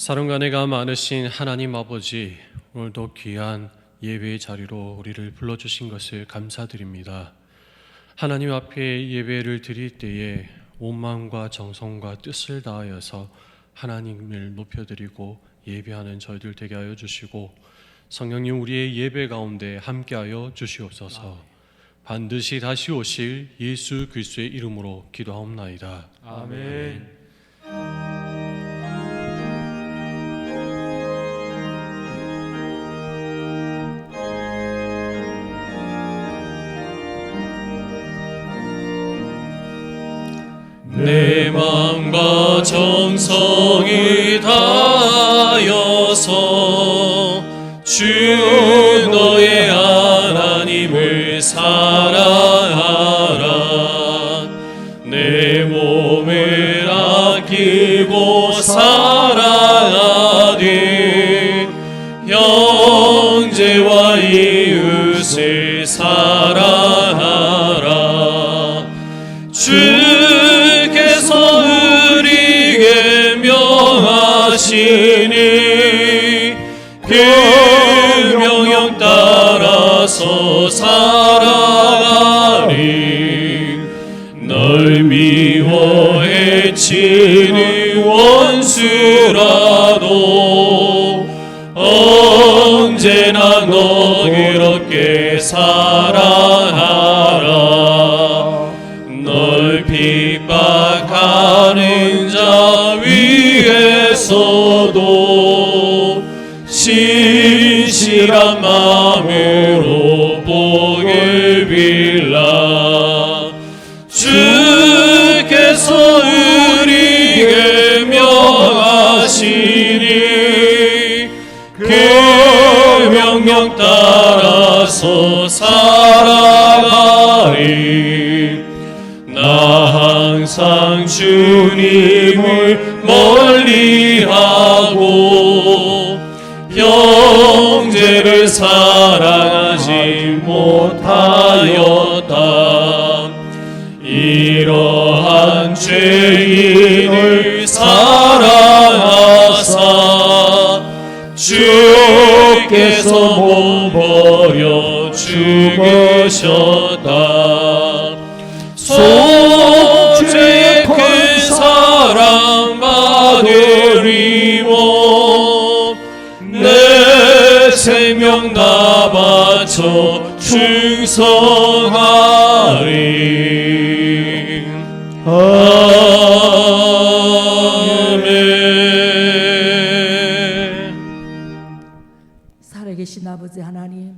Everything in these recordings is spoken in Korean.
사랑과 많으신 하나님 아버지, 오늘도 귀한 예배의 자리로 우리를 불러주신 것을 감사드립니다. 하나님 앞에 예배를 드릴 때에 온 마음과 정성과 뜻을 다하여서 하나님을 높여드리고 예배하는 저희들 되게 하여 주시고, 성령님 우리의 예배 가운데 함께하여 주시옵소서. 반드시 다시 오실 예수 그리스도의 이름으로 기도하옵나이다. 아멘. 내 마음과 정성이 다하여서 주 너의 하나님을 사랑하라. 내 몸을 아끼고 사랑하되 형제와 이웃을 사랑하라. 주께서 우리에게 명하시니 그 명령 따라서 살아가리. 널 미워 해치는 원수라도 언제나 너 그렇게 사랑하라. 널 핍박하는 자 위에서도 신실한 마음으로 복을 빌라. 주께서 우리에게 명하시니 그 명령 따라서 살아가리. 나 항상 주님을 멀리하고 형제를 사랑하지 못하였다. 이러한 죄인을 사랑하사 주께서 못 버려 죽으셨다. 소죄의 큰 사랑 받으리모 내 생명 다 바쳐 충성하리. 아멘. 살아계신 아버지 하나님,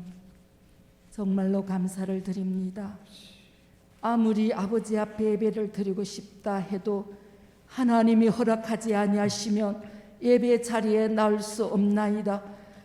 정말로 감사를 드립니다. 아무리 아버지 앞에 예배를 드리고 싶다 해도 하나님이 허락하지 아니하시면 예배 자리에 나올 수 없나이다.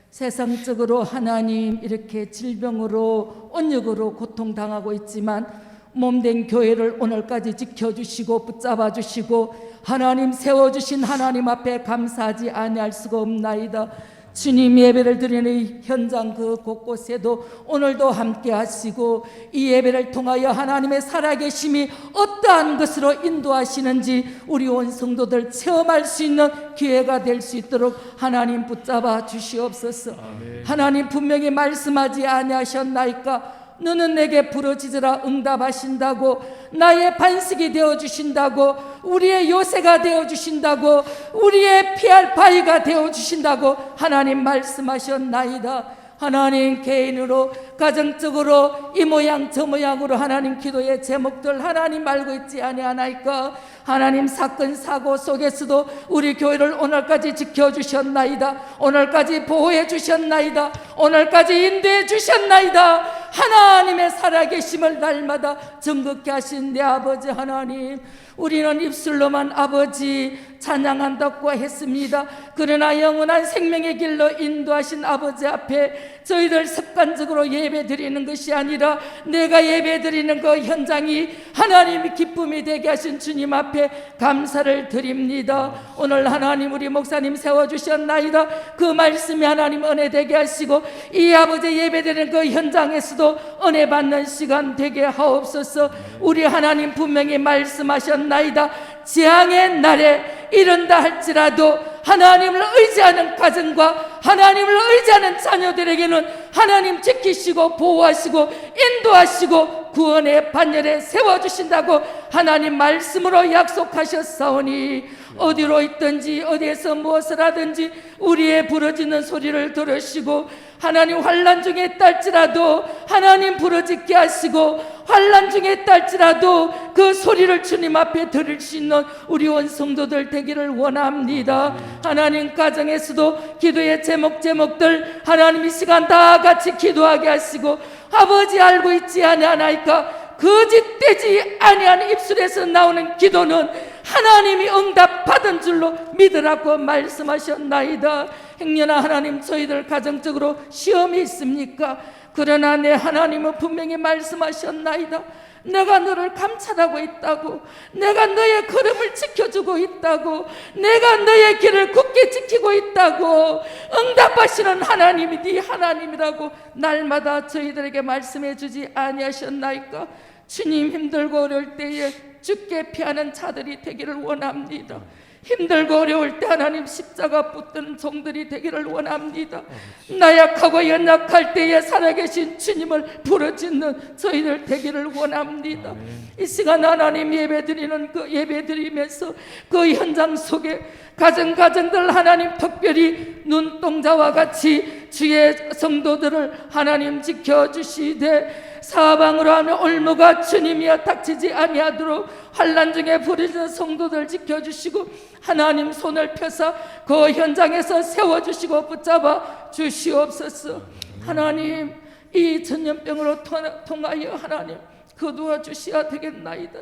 세상적으로 하나님 이렇게 질병으로 온역으로 고통당하고 있지만 몸된 교회를 오늘까지 지켜주시고 붙잡아 주시고 하나님 세워주신 하나님 앞에 감사하지 아니할 수가 없나이다. 주님 예배를 드리는 현장 그 곳곳에도 오늘도 함께 하시고 이 예배를 통하여 하나님의 살아계심이 어떠한 것으로 인도하시는지 우리 온 성도들 체험할 수 있는 기회가 될 수 있도록 하나님 붙잡아 주시옵소서. 아멘. 하나님 분명히 말씀하지 아니하셨나이까? 너는 내게 부르짖으라 응답하신다고, 나의 반석이 되어주신다고, 우리의 요새가 되어주신다고, 우리의 피할 바위가 되어주신다고 하나님 말씀하셨나이다. 하나님 개인으로 가정적으로 이 모양 저 모양으로 하나님 기도의 제목들 하나님 알고 있지 아니하나이까? 하나님 사건 사고 속에서도 우리 교회를 오늘까지 지켜주셨나이다. 오늘까지 보호해 주셨나이다. 오늘까지 인도해 주셨나이다. 하나님의 살아계심을 날마다 정극케 하신 내 아버지 하나님, 우리는 입술로만 아버지 찬양한다고 했습니다. 그러나 영원한 생명의 길로 인도하신 아버지 앞에 저희들 습관적으로 예배드리는 것이 아니라 내가 예배드리는 그 현장이 하나님의 기쁨이 되게 하신 주님 앞에 감사를 드립니다. 오늘 하나님 우리 목사님 세워주셨나이다. 그 말씀이 하나님 은혜 되게 하시고 이 아버지 예배드리는 그 현장에서도 은혜 받는 시간 되게 하옵소서. 우리 하나님 분명히 말씀하셨나이다. 재앙의 날에 이른다 할지라도 하나님을 의지하는 가정과 하나님을 의지하는 자녀들에게는 하나님 지키시고 보호하시고 인도하시고 구원의 반열에 세워주신다고 하나님 말씀으로 약속하셨사오니 어디로 있든지 어디에서 무엇을 하든지 우리의 부르짖는 소리를 들으시고 하나님 환난 중에 있달지라도 하나님 부르짖게 하시고 환난 중에 있달지라도 그 소리를 주님 앞에 들을 수 있는 우리 온 성도들 되기를 원합니다. 하나님 가정에서도 기도의 제목들 하나님 이 시간 다 같이 기도하게 하시고 아버지 알고 있지 아니하나이까 거짓되지 아니한 입술에서 나오는 기도는 하나님이 응답받은 줄로 믿으라고 말씀하셨나이다. 행여나 하나님 저희들 가정적으로 시험이 있습니까? 그러나 내 하나님은 분명히 말씀하셨나이다. 내가 너를 감찰하고 있다고, 내가 너의 걸음을 지켜주고 있다고, 내가 너의 길을 굳게 지키고 있다고, 응답하시는 하나님이 네 하나님이라고 날마다 저희들에게 말씀해 주지 아니하셨나이까? 주님 힘들고 어려울 때에 주께 피하는 자들이 되기를 원합니다. 힘들고 어려울 때 하나님 십자가 붙드는 종들이 되기를 원합니다. 나약하고 연약할 때에 살아계신 주님을 부르짖는 저희들 되기를 원합니다. 이 시간 하나님 예배드리는 그 예배드리면서 그 현장 속에 가정들 하나님 특별히 눈동자와 같이 주의 성도들을 하나님 지켜주시되 사방으로 하며 올무가 주님이여 닥치지 아니하도록 환난 중에 부르짖는 성도들 지켜주시고 하나님 손을 펴서 그 현장에서 세워주시고 붙잡아 주시옵소서. 하나님 이 전염병으로 통하여 하나님 거두어 주셔야 되겠나이다.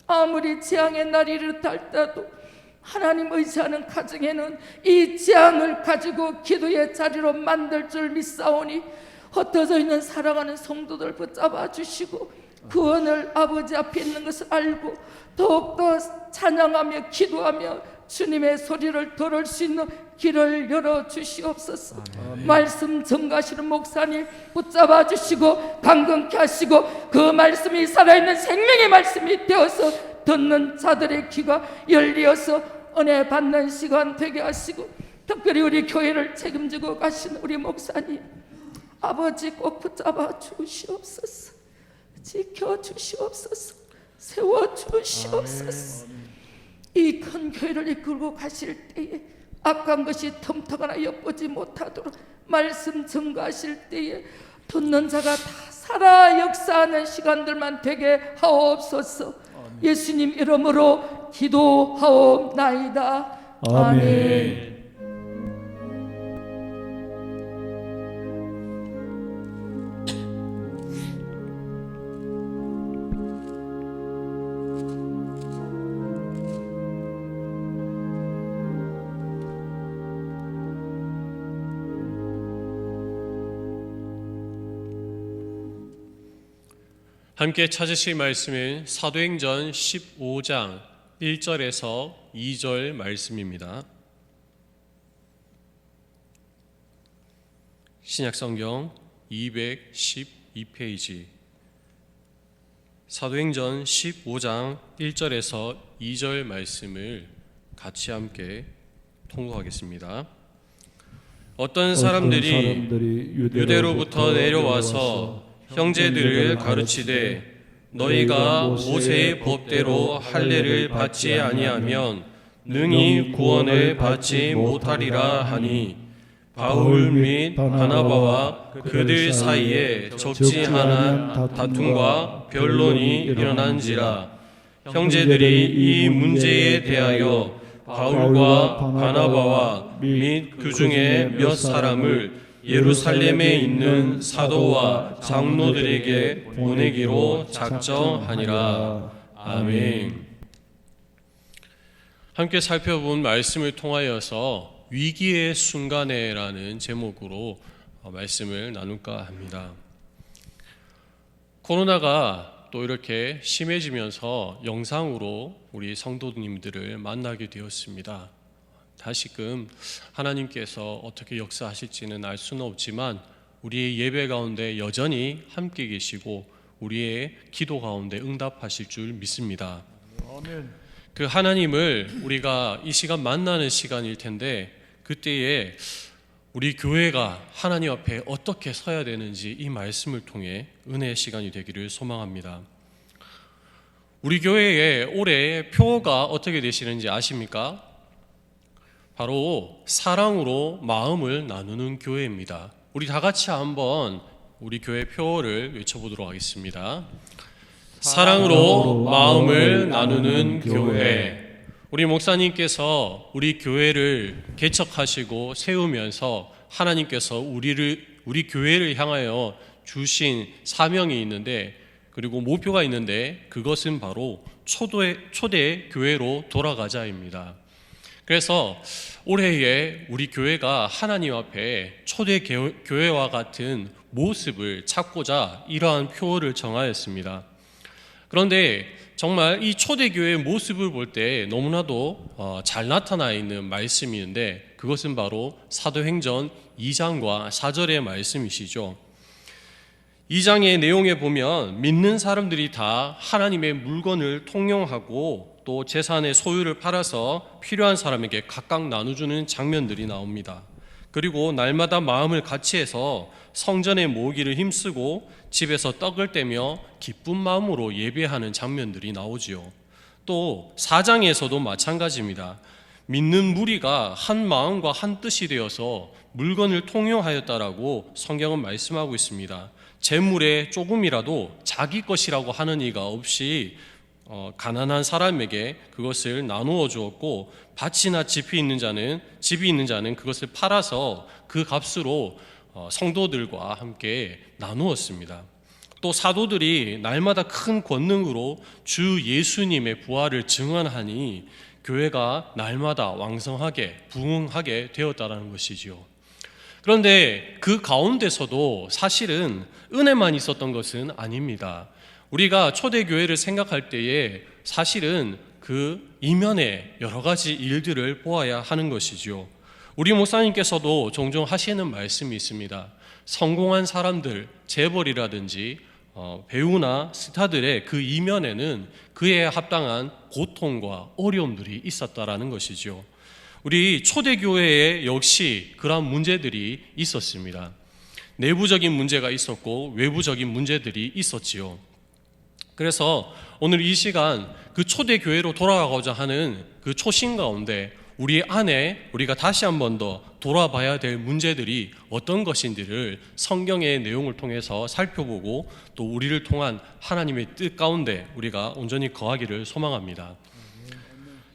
아무리 재앙의 날이 이르다 때도 하나님 의지하는 가정에는 이 재앙을 가지고 기도의 자리로 만들 줄 믿사오니 흩어져 있는 사랑하는 성도들 붙잡아 주시고 구원을 아버지 앞에 있는 것을 알고 더욱더 찬양하며 기도하며 주님의 소리를 들을 수 있는 길을 열어 주시옵소서. 말씀 전가하시는 목사님 붙잡아 주시고 강건케 하시고 그 말씀이 살아있는 생명의 말씀이 되어서 듣는 자들의 귀가 열리어서 은혜 받는 시간 되게 하시고 특별히 우리 교회를 책임지고 가신 우리 목사님 아버지 꼭 붙잡아 주시옵소서. 지켜 주시옵소서. 세워 주시옵소서. 이 큰 교회를 이끌고 가실 때에 악한 것이 틈터거나 엿보지 못하도록 말씀 전가하실 때에 듣는 자가 다 살아 역사하는 시간들만 되게 하옵소서. 예수님 이름으로 기도하옵나이다. 아멘. 함께 찾으실 말씀은 사도행전 15장 1절에서 2절 말씀입니다. 신약성경 212페이지 사도행전 15장 1절에서 2절 말씀을 같이 함께 통독하겠습니다. 어떤 사람들이 유대로부터 내려와서 형제들을 가르치되 너희가 모세의 법대로 할례를 받지 아니하면 능히 구원을 받지 못하리라 하니 바울 및 바나바와 그들 사이에 적지 않은 다툼과 변론이 일어난지라. 형제들이 이 문제에 대하여 바울과 바나바와 및 그 중에 몇 사람을 예루살렘에 있는 사도와 장로들에게 보내기로 작정하니라. 아멘. 함께 살펴본 말씀을 통하여서 위기의 순간에라는 제목으로 말씀을 나눌까 합니다. 코로나가 또 이렇게 심해지면서 영상으로 우리 성도님들을 만나게 되었습니다. 다시금 하나님께서 어떻게 역사하실지는 알 수는 없지만 우리의 예배 가운데 여전히 함께 계시고 우리의 기도 가운데 응답하실 줄 믿습니다. 아멘. 그 하나님을 우리가 이 시간 만나는 시간일 텐데, 그때에 우리 교회가 하나님 앞에 어떻게 서야 되는지 이 말씀을 통해 은혜의 시간이 되기를 소망합니다. 우리 교회의 올해 표어가 어떻게 되시는지 아십니까? 바로 사랑으로 마음을 나누는 교회입니다. 우리 다 같이 한번 우리 교회 표어를 외쳐보도록 하겠습니다. 사랑으로 마음을 나누는 교회. 우리 목사님께서 우리 교회를 개척하시고 세우면서 하나님께서 우리 교회를 향하여 주신 사명이 있는데, 그리고 목표가 있는데, 그것은 바로 초대 교회로 돌아가자입니다. 그래서 올해에 우리 교회가 하나님 앞에 초대 교회와 같은 모습을 찾고자 이러한 표어를 정하였습니다. 그런데 정말 이 초대교회의 모습을 볼 때 너무나도 잘 나타나 있는 말씀이 있는데, 그것은 바로 사도행전 2장과 4절의 말씀이시죠. 2장의 내용에 보면 믿는 사람들이 다 하나님의 물건을 통용하고 또 재산의 소유를 팔아서 필요한 사람에게 각각 나눠주는 장면들이 나옵니다. 그리고 날마다 마음을 같이 해서 성전에 모으기를 힘쓰고 집에서 떡을 떼며 기쁜 마음으로 예배하는 장면들이 나오지요. 또 4장에서도 마찬가지입니다. 믿는 무리가 한 마음과 한 뜻이 되어서 물건을 통용하였다라고 성경은 말씀하고 있습니다. 재물에 조금이라도 자기 것이라고 하는 이가 없이 가난한 사람에게 그것을 나누어 주었고, 밭이나 집이 있는 자는 그것을 팔아서 그 값으로 성도들과 함께 나누었습니다. 또 사도들이 날마다 큰 권능으로 주 예수님의 부활을 증언하니 교회가 날마다 왕성하게 부흥하게 되었다는 것이지요. 그런데 그 가운데서도 사실은 은혜만 있었던 것은 아닙니다. 우리가 초대교회를 생각할 때에 사실은 그 이면에 여러 가지 일들을 보아야 하는 것이지요. 우리 목사님께서도 종종 하시는 말씀이 있습니다. 성공한 사람들, 재벌이라든지 배우나 스타들의 그 이면에는 그에 합당한 고통과 어려움들이 있었다라는 것이죠. 우리 초대교회에 역시 그러한 문제들이 있었습니다. 내부적인 문제가 있었고 외부적인 문제들이 있었지요. 그래서 오늘 이 시간 그 초대교회로 돌아가고자 하는 그 초심 가운데 우리 안에 우리가 다시 한 번 더 돌아봐야 될 문제들이 어떤 것인지를 성경의 내용을 통해서 살펴보고 또 우리를 통한 하나님의 뜻 가운데 우리가 온전히 거하기를 소망합니다.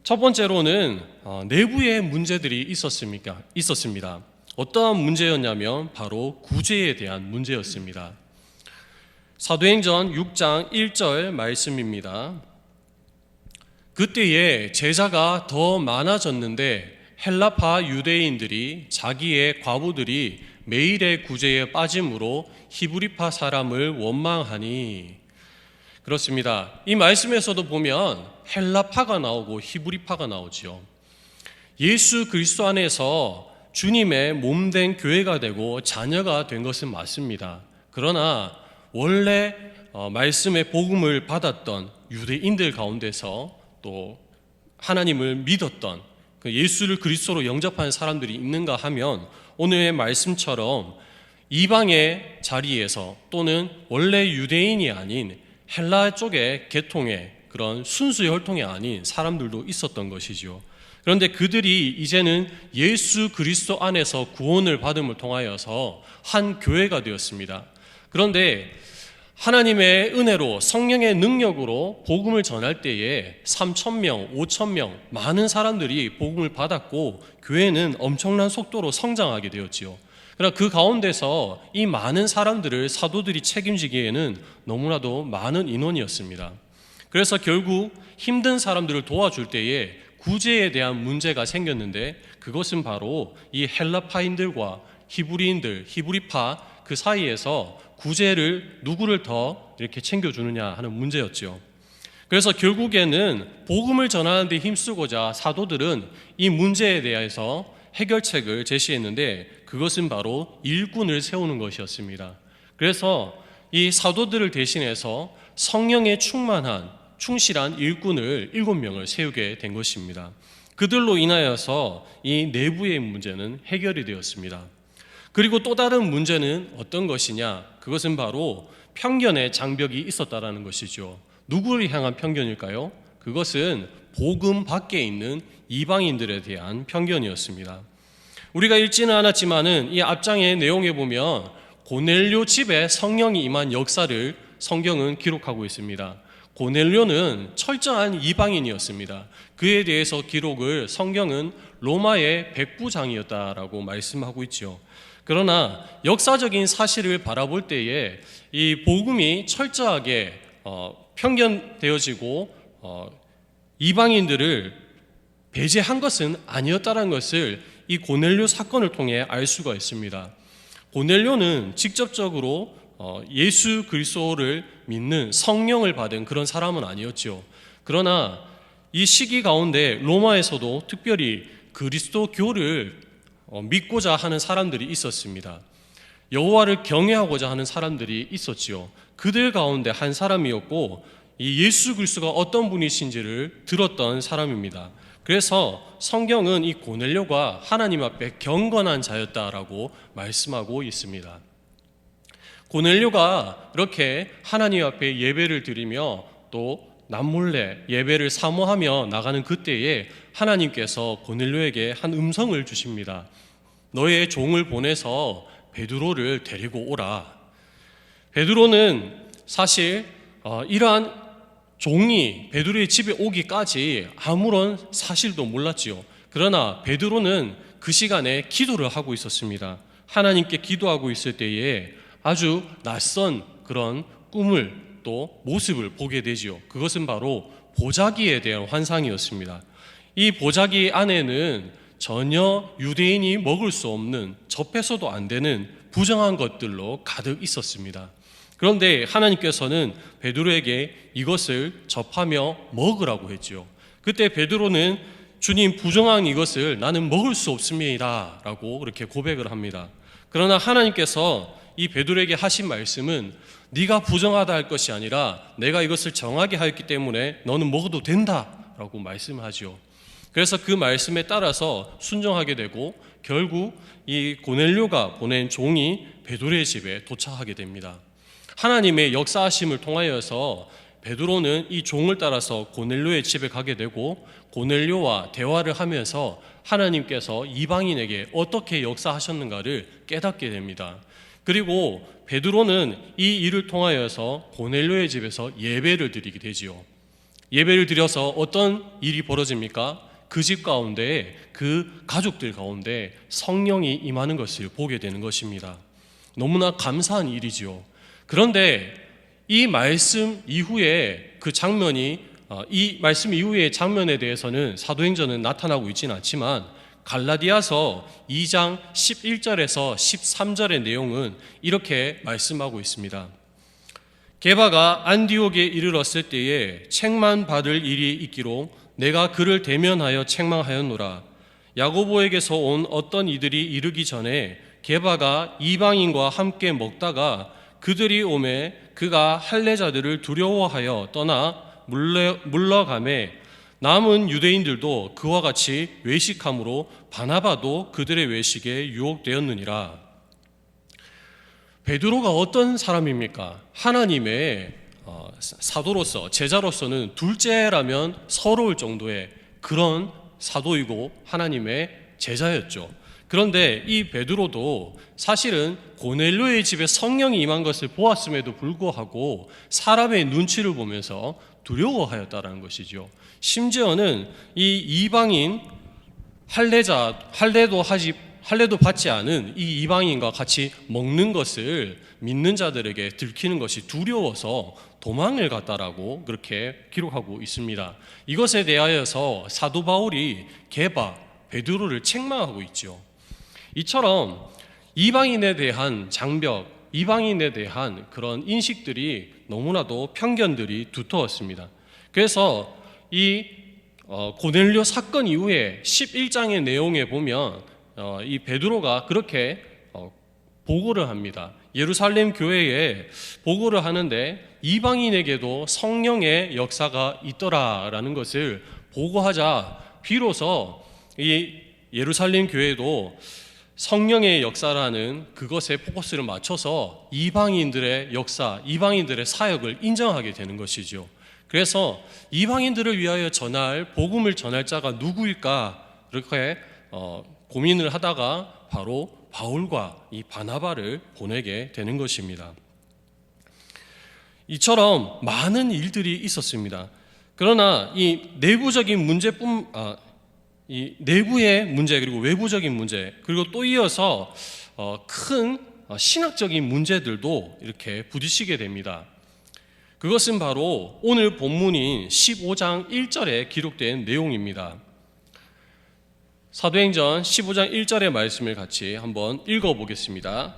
첫 번째로는 내부의 문제들이 있었습니다. 어떠한 문제였냐면 바로 구제에 대한 문제였습니다. 사도행전 6장 1절 말씀입니다. 그때에 제자가 더 많아졌는데 헬라파 유대인들이 자기의 과부들이 매일의 구제에 빠짐으로 히브리파 사람을 원망하니. 그렇습니다. 이 말씀에서도 보면 헬라파가 나오고 히브리파가 나오지요. 예수 그리스도 안에서 주님의 몸된 교회가 되고 자녀가 된 것은 맞습니다. 그러나 원래 말씀의 복음을 받았던 유대인들 가운데서 또 하나님을 믿었던 그 예수를 그리스도로 영접한 사람들이 있는가 하면 오늘의 말씀처럼 이방의 자리에서 또는 원래 유대인이 아닌 헬라 쪽의 계통의 그런 순수 혈통이 아닌 사람들도 있었던 것이죠. 그런데 그들이 이제는 예수 그리스도 안에서 구원을 받음을 통하여서 한 교회가 되었습니다. 그런데 하나님의 은혜로 성령의 능력으로 복음을 전할 때에 3,000명, 5,000명 많은 사람들이 복음을 받았고 교회는 엄청난 속도로 성장하게 되었지요. 그러나 그 가운데서 이 많은 사람들을 사도들이 책임지기에는 너무나도 많은 인원이었습니다. 그래서 결국 힘든 사람들을 도와줄 때에 구제에 대한 문제가 생겼는데, 그것은 바로 이 헬라파인들과 히브리인들, 히브리파 그 사이에서 구제를 누구를 더 이렇게 챙겨주느냐 하는 문제였죠. 그래서 결국에는 복음을 전하는 데 힘쓰고자 사도들은 이 문제에 대해서 해결책을 제시했는데, 그것은 바로 일꾼을 세우는 것이었습니다. 그래서 이 사도들을 대신해서 성령에 충만한 충실한 일꾼을 7명을 세우게 된 것입니다. 그들로 인하여서 이 내부의 문제는 해결이 되었습니다. 그리고 또 다른 문제는 어떤 것이냐? 그것은 바로 편견의 장벽이 있었다라는 것이죠. 누구를 향한 편견일까요? 그것은 복음 밖에 있는 이방인들에 대한 편견이었습니다. 우리가 읽지는 않았지만은 이 앞장의 내용에 보면 고넬료 집에 성령이 임한 역사를 성경은 기록하고 있습니다. 고넬료는 철저한 이방인이었습니다. 그에 대해서 기록을 성경은 로마의 백부장이었다라고 말씀하고 있죠. 그러나 역사적인 사실을 바라볼 때에 이 복음이 철저하게 편견되어지고 이방인들을 배제한 것은 아니었다는 것을 이 고넬료 사건을 통해 알 수가 있습니다. 고넬료는 직접적으로 예수 그리스도를 믿는 성령을 받은 그런 사람은 아니었죠. 그러나 이 시기 가운데 로마에서도 특별히 그리스도교를 믿고자 하는 사람들이 있었습니다. 여호와를 경외하고자 하는 사람들이 있었지요. 그들 가운데 한 사람이었고 이 예수 그리스도가 어떤 분이신지를 들었던 사람입니다. 그래서 성경은 이 고넬료가 하나님 앞에 경건한 자였다라고 말씀하고 있습니다. 고넬료가 이렇게 하나님 앞에 예배를 드리며 또 남몰래 예배를 사모하며 나가는 그때에 하나님께서 고넬료에게 한 음성을 주십니다. 너의 종을 보내서 베드로를 데리고 오라. 베드로는 사실 이러한 종이 베드로의 집에 오기까지 아무런 사실도 몰랐지요. 그러나 베드로는 그 시간에 기도를 하고 있었습니다. 하나님께 기도하고 있을 때에 아주 낯선 그런 꿈을 또 모습을 보게 되지요. 그것은 바로 보자기에 대한 환상이었습니다. 이 보자기 안에는 전혀 유대인이 먹을 수 없는, 접해서도 안 되는 부정한 것들로 가득 있었습니다. 그런데 하나님께서는 베드로에게 이것을 접하며 먹으라고 했지요. 그때 베드로는 주님, 부정한 이것을 나는 먹을 수 없습니다 라고 그렇게 고백을 합니다. 그러나 하나님께서 이 베드로에게 하신 말씀은 네가 부정하다 할 것이 아니라 내가 이것을 정하게 하였기 때문에 너는 먹어도 된다 라고 말씀하지요. 그래서 그 말씀에 따라서 순종하게 되고 결국 이 고넬료가 보낸 종이 베드로의 집에 도착하게 됩니다. 하나님의 역사하심을 통하여서 베드로는 이 종을 따라서 고넬료의 집에 가게 되고 고넬료와 대화를 하면서 하나님께서 이방인에게 어떻게 역사하셨는가를 깨닫게 됩니다. 그리고 베드로는 이 일을 통하여서 고넬료의 집에서 예배를 드리게 되지요. 예배를 드려서 어떤 일이 벌어집니까? 그 집 가운데, 그 가족들 가운데 성령이 임하는 것을 보게 되는 것입니다. 너무나 감사한 일이지요. 그런데 이 말씀 이후에 그 장면이 이 말씀 이후의 장면에 대해서는 사도행전은 나타나고 있지는 않지만 갈라디아서 2장 11절에서 13절의 내용은 이렇게 말씀하고 있습니다. 게바가 안디옥에 이르렀을 때에 책만 받을 일이 있기로 내가 그를 대면하여 책망하였노라. 야고보에게서 온 어떤 이들이 이르기 전에 게바가 이방인과 함께 먹다가 그들이 오매 그가 할례자들을 두려워하여 떠나 물러가매 남은 유대인들도 그와 같이 외식함으로 바나바도 그들의 외식에 유혹되었느니라. 베드로가 어떤 사람입니까? 하나님의 사도로서, 제자로서는 둘째라면 서러울 정도의 그런 사도이고 하나님의 제자였죠. 그런데 이 베드로도 사실은 고넬료의 집에 성령이 임한 것을 보았음에도 불구하고 사람의 눈치를 보면서 두려워하였다라는 것이죠. 심지어는 이 이방인 할례도 받지 않은 이 이방인과 같이 먹는 것을 믿는 자들에게 들키는 것이 두려워서 도망을 갔다라고 그렇게 기록하고 있습니다. 이것에 대하여서 사도 바울이 게바, 베드로를 책망하고 있죠. 이처럼 이방인에 대한 장벽, 이방인에 대한 그런 인식들이 너무나도 편견들이 두터웠습니다. 그래서 이 고넬료 사건 이후에 11장의 내용에 보면 이 베드로가 그렇게 보고를 합니다. 예루살렘 교회에 보고를 하는데 이방인에게도 성령의 역사가 있더라라는 것을 보고하자 비로소 이 예루살렘 교회도 성령의 역사라는 그것에 포커스를 맞춰서 이방인들의 역사, 이방인들의 사역을 인정하게 되는 것이죠. 그래서 이방인들을 위하여 전할, 복음을 전할 자가 누구일까 이렇게 고민을 하다가 바로 바울과 이 바나바를 보내게 되는 것입니다. 이처럼 많은 일들이 있었습니다. 그러나 이 내부적인 이 내부의 문제 그리고 외부적인 문제 그리고 또 이어서 큰 신학적인 문제들도 이렇게 부딪히게 됩니다. 그것은 바로 오늘 본문인 15장 1절에 기록된 내용입니다. 사도행전 15장 1절의 말씀을 같이 한번 읽어보겠습니다.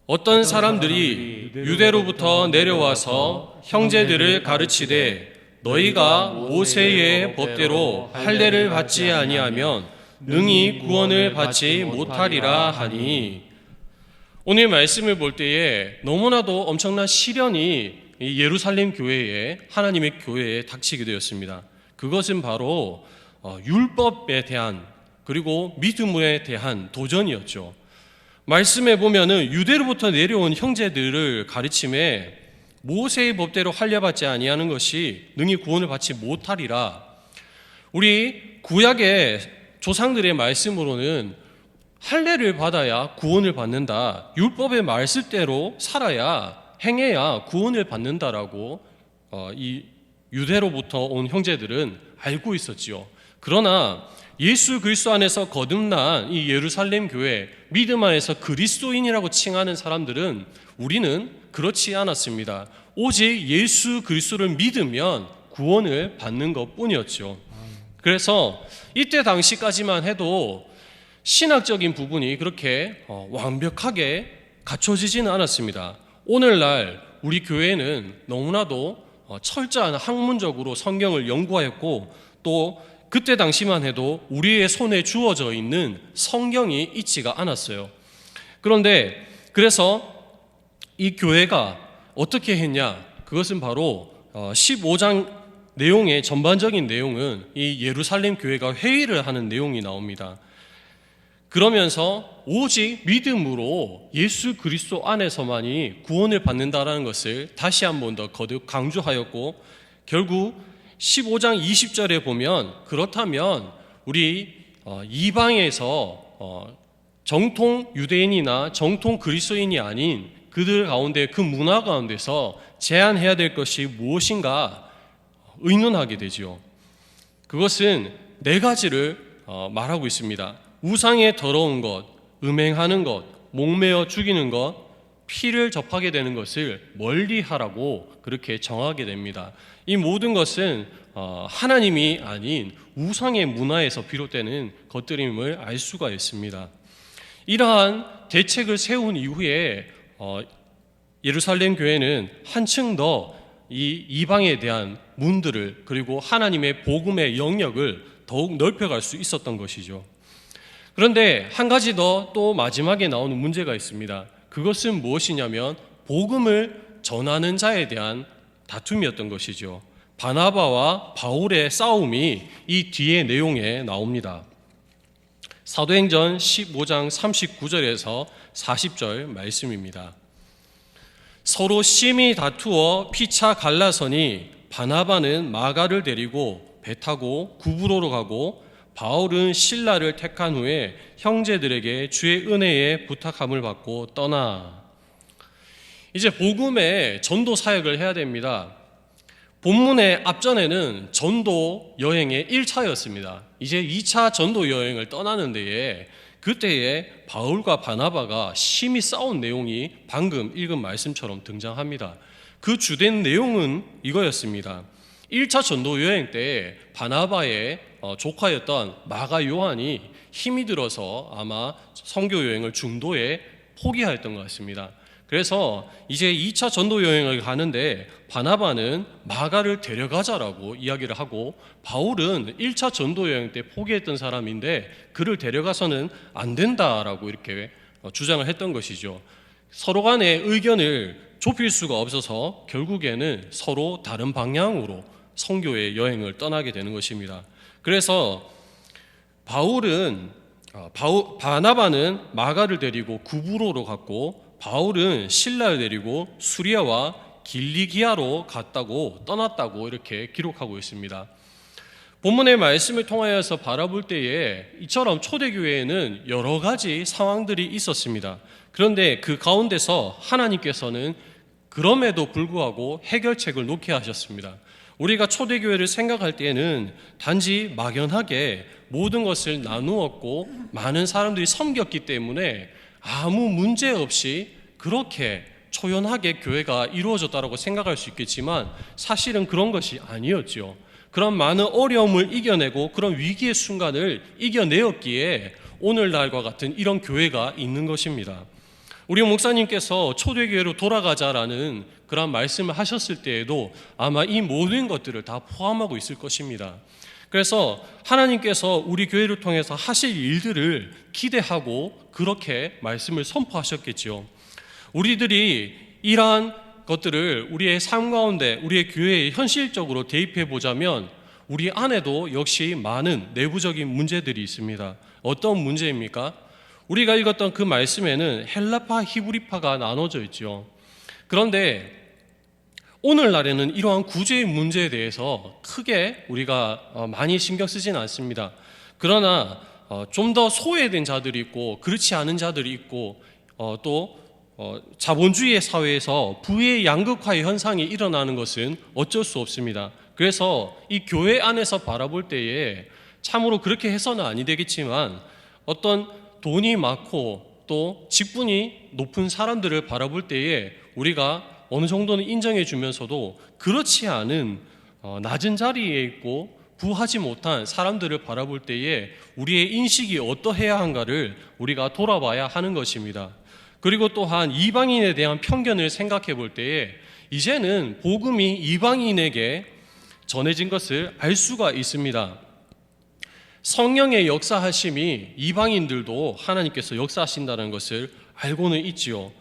어떤 사람들이 유대로부터 내려와서 형제들을 가르치되 너희가 모세의 법대로 할례를 받지 아니하면 능히 구원을 받지 못하리라 하니, 오늘 말씀을 볼 때에 너무나도 엄청난 시련이 이 예루살렘 교회에, 하나님의 교회에 닥치게 되었습니다. 그것은 바로 율법에 대한 그리고 믿음에 대한 도전이었죠. 말씀에 보면은 유대로부터 내려온 형제들을 가르침에 모세의 법대로 할례받지 아니하는 것이 능히 구원을 받지 못하리라. 우리 구약의 조상들의 말씀으로는 할례를 받아야 구원을 받는다. 율법의 말씀대로 살아야 행해야 구원을 받는다라고 이 유대로부터 온 형제들은 알고 있었지요. 그러나 예수 그리스도 안에서 거듭난 이 예루살렘 교회, 믿음 안에서 그리스도인이라고 칭하는 사람들은 우리는 그렇지 않았습니다. 오직 예수 그리스도를 믿으면 구원을 받는 것뿐이었죠. 그래서 이때 당시까지만 해도 신학적인 부분이 그렇게 완벽하게 갖춰지지는 않았습니다. 오늘날 우리 교회는 너무나도 철저한 학문적으로 성경을 연구하였고 또 그때 당시만 해도 우리의 손에 주어져 있는 성경이 있지가 않았어요. 그런데 그래서 이 교회가 어떻게 했냐? 그것은 바로 15장 내용의 전반적인 내용은 이 예루살렘 교회가 회의를 하는 내용이 나옵니다. 그러면서 오직 믿음으로 예수 그리스도 안에서만이 구원을 받는다라는 것을 다시 한 번 더 거듭 강조하였고, 결국 15장 20절에 보면 그렇다면 우리 이방에서 정통 유대인이나 정통 그리스도인이 아닌 그들 가운데 그 문화 가운데서 제한해야 될 것이 무엇인가 의논하게 되지요. 그것은 네 가지를 말하고 있습니다. 우상에 더러운 것, 음행하는 것, 목매어 죽이는 것, 피를 접하게 되는 것을 멀리하라고 그렇게 정하게 됩니다. 이 모든 것은 하나님이 아닌 우상의 문화에서 비롯되는 것들임을 알 수가 있습니다. 이러한 대책을 세운 이후에 예루살렘 교회는 한층 더 이 이방에 대한 문들을 그리고 하나님의 복음의 영역을 더욱 넓혀갈 수 있었던 것이죠. 그런데 한 가지 더 또 마지막에 나오는 문제가 있습니다. 그것은 무엇이냐면 복음을 전하는 자에 대한 다툼이었던 것이죠. 바나바와 바울의 싸움이 이 뒤의 내용에 나옵니다. 사도행전 15장 39절에서 40절 말씀입니다. 서로 심히 다투어 피차 갈라서니 바나바는 마가를 데리고 배 타고 구브로로 가고 바울은 실라를 택한 후에 형제들에게 주의 은혜에 부탁함을 받고 떠나. 이제 복음의 전도 사역을 해야 됩니다. 본문의 앞전에는 전도 여행의 1차였습니다. 이제 2차 전도 여행을 떠나는 데에 그때에 바울과 바나바가 심히 싸운 내용이 방금 읽은 말씀처럼 등장합니다. 그 주된 내용은 이거였습니다. 1차 전도 여행 때 바나바의 조카였던 마가 요한이 힘이 들어서 아마 선교 여행을 중도에 포기하였던 것 같습니다. 그래서 이제 2차 전도 여행을 가는데 바나바는 마가를 데려가자라고 이야기를 하고, 바울은 1차 전도 여행 때 포기했던 사람인데 그를 데려가서는 안 된다라고 이렇게 주장을 했던 것이죠. 서로 간의 의견을 좁힐 수가 없어서 결국에는 서로 다른 방향으로 선교의 여행을 떠나게 되는 것입니다. 그래서 바나바는 마가를 데리고 구브로로 갔고, 바울은 실라를 데리고 수리아와 길리기아로 떠났다고 이렇게 기록하고 있습니다. 본문의 말씀을 통하여서 바라볼 때에 이처럼 초대교회에는 여러 가지 상황들이 있었습니다. 그런데 그 가운데서 하나님께서는 그럼에도 불구하고 해결책을 놓게 하셨습니다. 우리가 초대교회를 생각할 때에는 단지 막연하게 모든 것을 나누었고 많은 사람들이 섬겼기 때문에 아무 문제 없이 그렇게 초연하게 교회가 이루어졌다고 생각할 수 있겠지만 사실은 그런 것이 아니었죠. 그런 많은 어려움을 이겨내고 그런 위기의 순간을 이겨내었기에 오늘날과 같은 이런 교회가 있는 것입니다. 우리 목사님께서 초대교회로 돌아가자라는 그런 말씀을 하셨을 때에도 아마 이 모든 것들을 다 포함하고 있을 것입니다. 그래서 하나님께서 우리 교회를 통해서 하실 일들을 기대하고 그렇게 말씀을 선포하셨겠죠. 우리들이 이러한 것들을 우리의 삶 가운데 우리의 교회에 현실적으로 대입해 보자면 우리 안에도 역시 많은 내부적인 문제들이 있습니다. 어떤 문제입니까? 우리가 읽었던 그 말씀에는 헬라파, 히브리파가 나눠져 있죠. 그런데 오늘날에는 이러한 구제의 문제에 대해서 크게 우리가 많이 신경 쓰지는 않습니다. 그러나 좀 더 소외된 자들이 있고 그렇지 않은 자들이 있고 또 자본주의 사회에서 부의 양극화의 현상이 일어나는 것은 어쩔 수 없습니다. 그래서 이 교회 안에서 바라볼 때에 참으로 그렇게 해서는 아니 되겠지만 어떤 돈이 많고 또 직분이 높은 사람들을 바라볼 때에 우리가 어느 정도는 인정해 주면서도 그렇지 않은 낮은 자리에 있고 부하지 못한 사람들을 바라볼 때에 우리의 인식이 어떠해야 한가를 우리가 돌아봐야 하는 것입니다. 그리고 또한 이방인에 대한 편견을 생각해 볼 때에 이제는 복음이 이방인에게 전해진 것을 알 수가 있습니다. 성령의 역사하심이 이방인들도 하나님께서 역사하신다는 것을 알고는 있지요.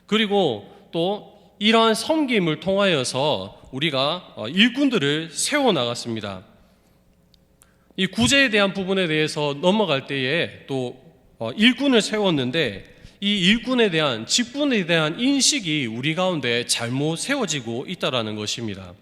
그리고 또 이러한 섬김을 통하여서 우리가 일꾼들을 세워나갔습니다. 이 구제에 대한 부분에 대해서 넘어갈 때에 또 일꾼을 세웠는데 이 일꾼에 대한 직분에 대한 인식이 우리 가운데 잘못 세워지고 있다는 것입니다.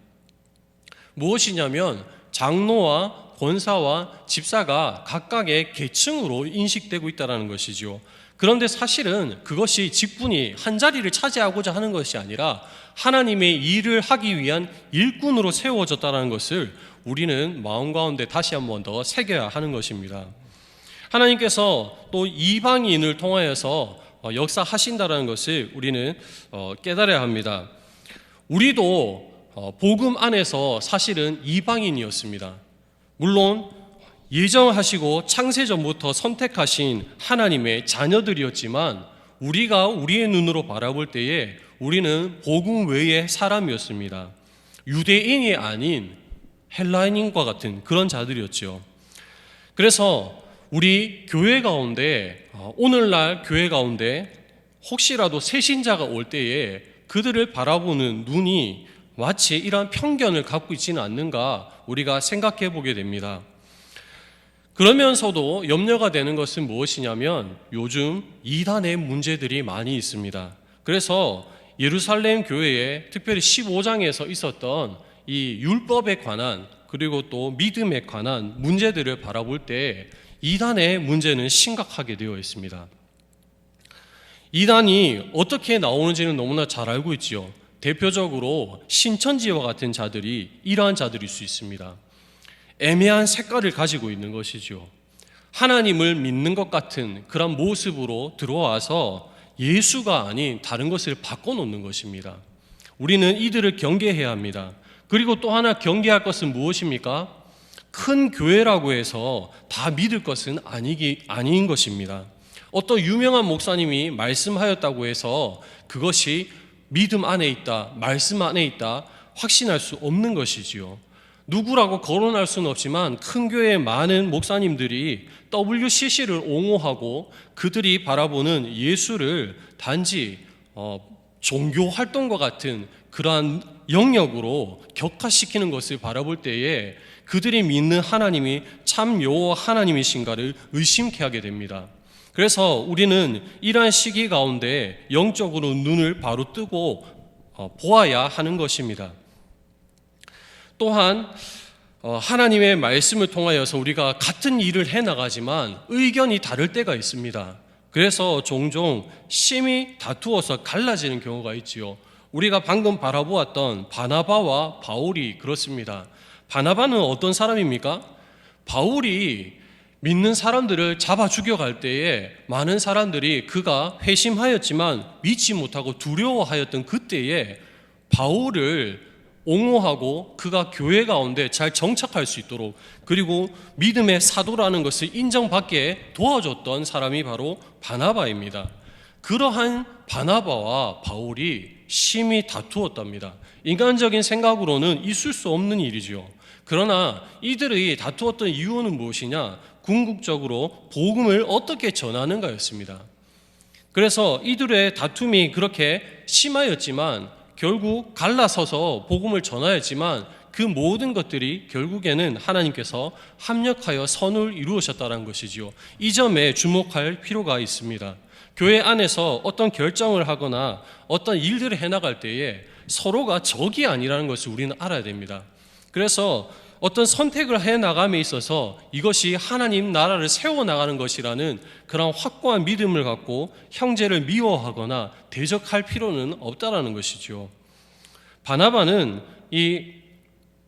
무엇이냐면 장로와 권사와 집사가 각각의 계층으로 인식되고 있다는 것이죠. 그런데 사실은 그것이 직분이 한 자리를 차지하고자 하는 것이 아니라 하나님의 일을 하기 위한 일꾼으로 세워졌다는 것을 우리는 마음 가운데 다시 한 번 더 새겨야 하는 것입니다. 하나님께서 또 이방인을 통하여서 역사하신다는 것을 우리는 깨달아야 합니다. 우리도 복음 안에서 사실은 이방인이었습니다. 물론 예정하시고 창세전부터 선택하신 하나님의 자녀들이었지만 우리가 우리의 눈으로 바라볼 때에 우리는 복음 외의 사람이었습니다. 유대인이 아닌 헬라인과 같은 그런 자들이었죠. 그래서 우리 교회 가운데 오늘날 교회 가운데 혹시라도 새신자가 올 때에 그들을 바라보는 눈이 마치 이러한 편견을 갖고 있지는 않는가 우리가 생각해 보게 됩니다. 그러면서도 염려가 되는 것은 무엇이냐면 요즘 이단의 문제들이 많이 있습니다. 그래서 예루살렘 교회에 특별히 15장에서 있었던 이 율법에 관한 그리고 또 믿음에 관한 문제들을 바라볼 때 이단의 문제는 심각하게 되어 있습니다. 이단이 어떻게 나오는지는 너무나 잘 알고 있지요. 대표적으로 신천지와 같은 자들이 이러한 자들일 수 있습니다. 애매한 색깔을 가지고 있는 것이죠. 하나님을 믿는 것 같은 그런 모습으로 들어와서 예수가 아닌 다른 것을 바꿔놓는 것입니다. 우리는 이들을 경계해야 합니다. 그리고 또 하나 경계할 것은 무엇입니까? 큰 교회라고 해서 다 믿을 것은 아닌 것입니다. 어떤 유명한 목사님이 말씀하였다고 해서 그것이 믿음 안에 있다, 말씀 안에 있다 확신할 수 없는 것이지요. 누구라고 거론할 수는 없지만 큰 교회의 많은 목사님들이 WCC를 옹호하고 그들이 바라보는 예수를 단지 종교 활동과 같은 그러한 영역으로 격화시키는 것을 바라볼 때에 그들이 믿는 하나님이 참 여호와 하나님이신가를 의심케 하게 됩니다. 그래서 우리는 이러한 시기 가운데 영적으로 눈을 바로 뜨고 보아야 하는 것입니다. 또한 하나님의 말씀을 통하여서 우리가 같은 일을 해나가지만 의견이 다를 때가 있습니다. 그래서 종종 심히 다투어서 갈라지는 경우가 있지요. 우리가 방금 바라보았던 바나바와 바울이 그렇습니다. 바나바는 어떤 사람입니까? 바울이 믿는 사람들을 잡아 죽여갈 때에 많은 사람들이 그가 회심하였지만 믿지 못하고 두려워하였던 그때에 바울을 옹호하고 그가 교회 가운데 잘 정착할 수 있도록, 그리고 믿음의 사도라는 것을 인정받게 도와줬던 사람이 바로 바나바입니다. 그러한 바나바와 바울이 심히 다투었답니다. 인간적인 생각으로는 있을 수 없는 일이죠. 그러나 이들이 다투었던 이유는 무엇이냐? 궁극적으로 복음을 어떻게 전하는가였습니다. 그래서 이들의 다툼이 그렇게 심하였지만 결국 갈라서서 복음을 전하였지만 그 모든 것들이 결국에는 하나님께서 합력하여 선을 이루셨다는 것이지요. 이 점에 주목할 필요가 있습니다. 교회 안에서 어떤 결정을 하거나 어떤 일들을 해나갈 때에 서로가 적이 아니라는 것을 우리는 알아야 됩니다. 그래서 어떤 선택을 해나감에 있어서 이것이 하나님 나라를 세워나가는 것이라는 그런 확고한 믿음을 갖고 형제를 미워하거나 대적할 필요는 없다라는 것이죠. 바나바는 이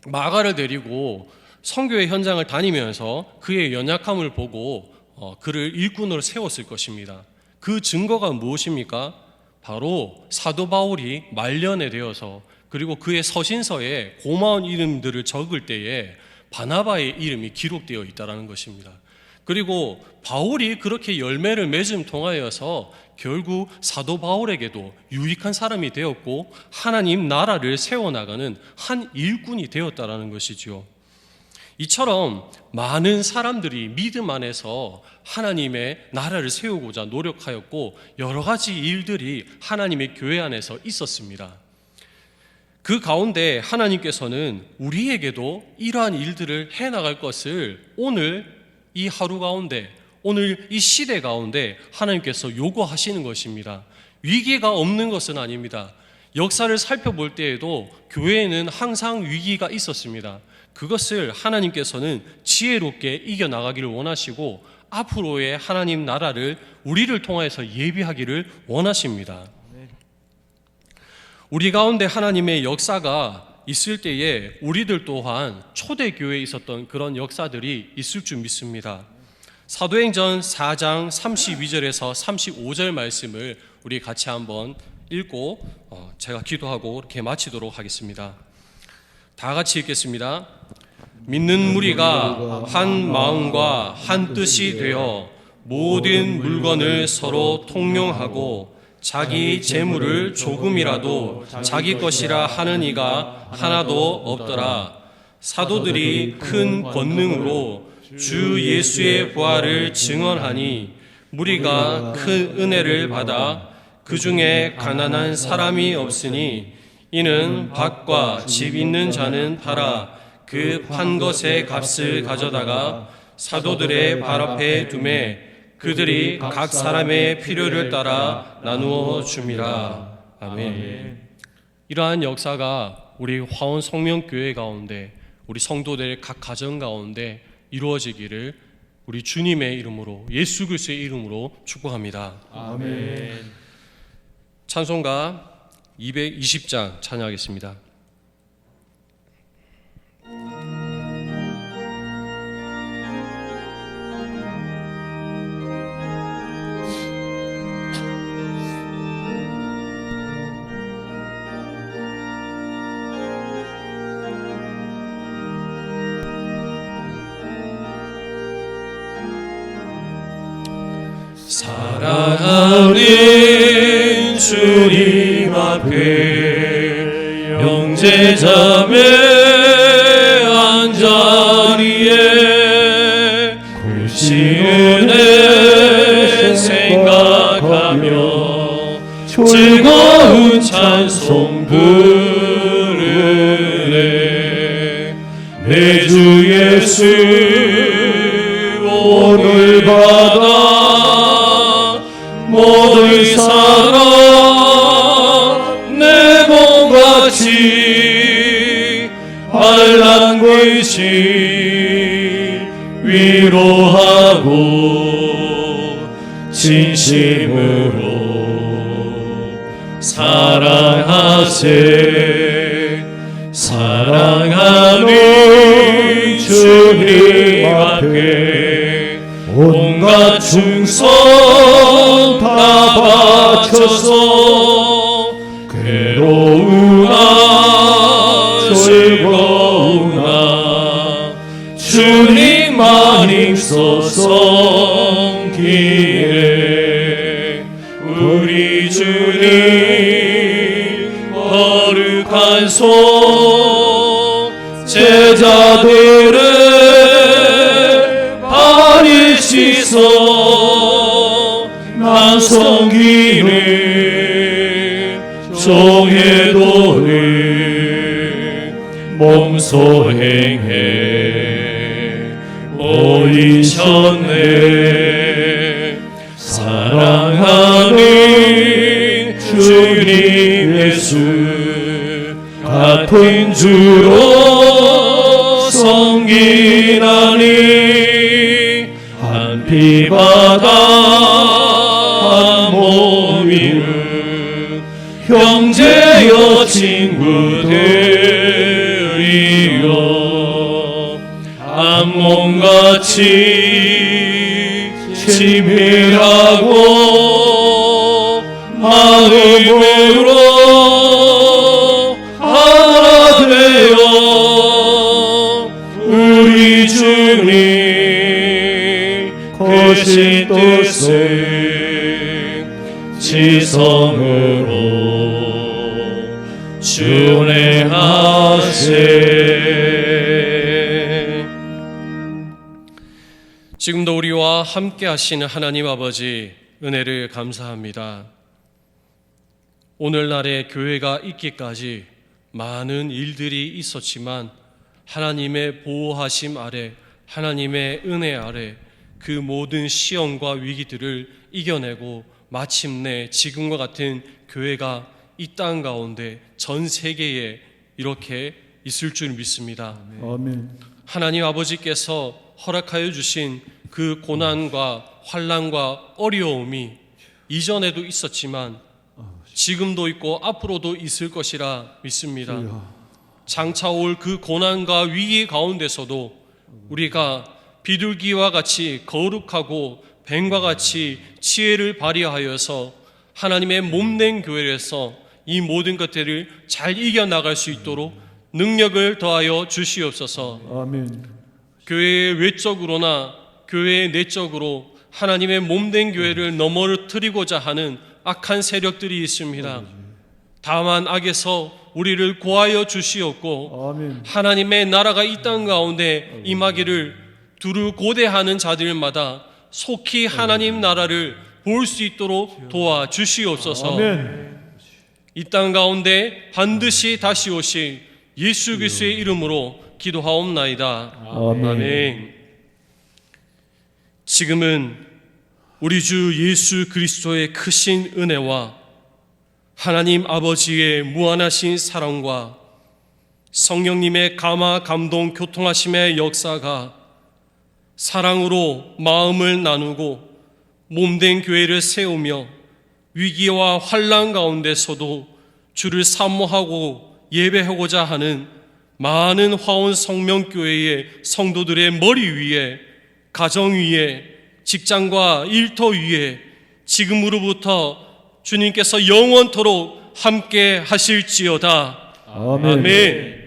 마가를 데리고 선교회 현장을 다니면서 그의 연약함을 보고 그를 일꾼으로 세웠을 것입니다. 그 증거가 무엇입니까? 바로 사도 바울이 말년에 되어서 그리고 그의 서신서에 고마운 이름들을 적을 때에 바나바의 이름이 기록되어 있다는 것입니다. 그리고 바울이 그렇게 열매를 맺음 통하여서 결국 사도 바울에게도 유익한 사람이 되었고 하나님 나라를 세워나가는 한 일꾼이 되었다는 것이죠. 이처럼 많은 사람들이 믿음 안에서 하나님의 나라를 세우고자 노력하였고 여러 가지 일들이 하나님의 교회 안에서 있었습니다. 그 가운데 하나님께서는 우리에게도 이러한 일들을 해나갈 것을 오늘 이 하루 가운데, 오늘 이 시대 가운데 하나님께서 요구하시는 것입니다. 위기가 없는 것은 아닙니다. 역사를 살펴볼 때에도 교회에는 항상 위기가 있었습니다. 그것을 하나님께서는 지혜롭게 이겨나가기를 원하시고 앞으로의 하나님 나라를 우리를 통해서 예비하기를 원하십니다. 우리 가운데 하나님의 역사가 있을 때에 우리들 또한 초대교회에 있었던 그런 역사들이 있을 줄 믿습니다. 사도행전 4장 32절에서 35절 말씀을 우리 같이 한번 읽고 제가 기도하고 이렇게 마치도록 하겠습니다. 다 같이 읽겠습니다. 믿는 무리가 한 마음과 한 뜻이 되어 모든 물건을 서로 통용하고 자기 재물을 조금이라도 자기 것이라 하는 이가 하나도 없더라. 사도들이 큰 권능으로 주 예수의 부활을 증언하니 무리가 큰 은혜를 받아 그 중에 가난한 사람이 없으니 이는 밭과 집 있는 자는 팔아 그 판 것의 값을 가져다가 사도들의 발 앞에 두매 그들이 각 사람의 필요를 따라 나누어 줍니다. 아멘. 이러한 역사가 우리 화원 성명교회 가운데 우리 성도들 각 가정 가운데 이루어지기를 우리 주님의 이름으로 예수 그리스도의 이름으로 축복합니다. 아멘. 찬송가 220장 찬양하겠습니다. 사랑하는 주님 앞에 형제자매 즐거운 찬송 부르네. 내 주 예수 오늘 받아 모든 사랑 내 몸같이 환난 근심 위로하고 진심으로 사랑하세. 사랑하는 주님 앞에 온갖 충성 다 바쳐서 괴로우나 즐거우나 주님만 힘써서 기에 우리 주님 거룩한 손 제자들의 발을 씻어 난 섬기는 종의 도를 몸소 행해 오이셨네. 사랑하는 주님 예수 같은 주로 섬기나니 한 피바다 한 몸이는 형제여 친구들이여 한 몸같이 친밀하고 마음으로 하나 되어 우리 주님 크신 뜻을 지성으로 준행하세. 지금도 우리와 함께 하시는 하나님 아버지 은혜를 감사합니다. 오늘날의 교회가 있기까지 많은 일들이 있었지만 하나님의 보호하심 아래, 하나님의 은혜 아래 그 모든 시험과 위기들을 이겨내고 마침내 지금과 같은 교회가 이 땅 가운데 전 세계에 이렇게 있을 줄 믿습니다. 아멘. 하나님 아버지께서 허락하여 주신 그 고난과 환난과 어려움이 이전에도 있었지만 지금도 있고 앞으로도 있을 것이라 믿습니다. 장차 올 그 고난과 위기 가운데서도 우리가 비둘기와 같이 거룩하고 뱀과 같이 지혜를 발휘하여서 하나님의 몸된 교회에서 이 모든 것들을 잘 이겨나갈 수 있도록 능력을 더하여 주시옵소서. 아멘. 교회의 외적으로나 교회의 내적으로 하나님의 몸된 교회를 넘어뜨리고자 하는 악한 세력들이 있습니다. 다만 악에서 우리를 구하여 주시옵고 아멘. 하나님의 나라가 이 땅 가운데 임하기를 두루 고대하는 자들마다 속히 하나님 나라를 볼 수 있도록 도와주시옵소서. 아멘. 이 땅 가운데 반드시 다시 오실 예수 그리스도의 이름으로 기도하옵나이다. 아멘. 지금은 우리 주 예수 그리스도의 크신 은혜와 하나님 아버지의 무한하신 사랑과 성령님의 감화 감동 교통하심의 역사가 사랑으로 마음을 나누고 몸된 교회를 세우며 위기와 환난 가운데서도 주를 사모하고 예배하고자 하는 많은 화원 성명교회의 성도들의 머리 위에, 가정 위에, 직장과 일터 위에 지금으로부터 주님께서 영원토록 함께 하실지어다. 아멘. 아멘.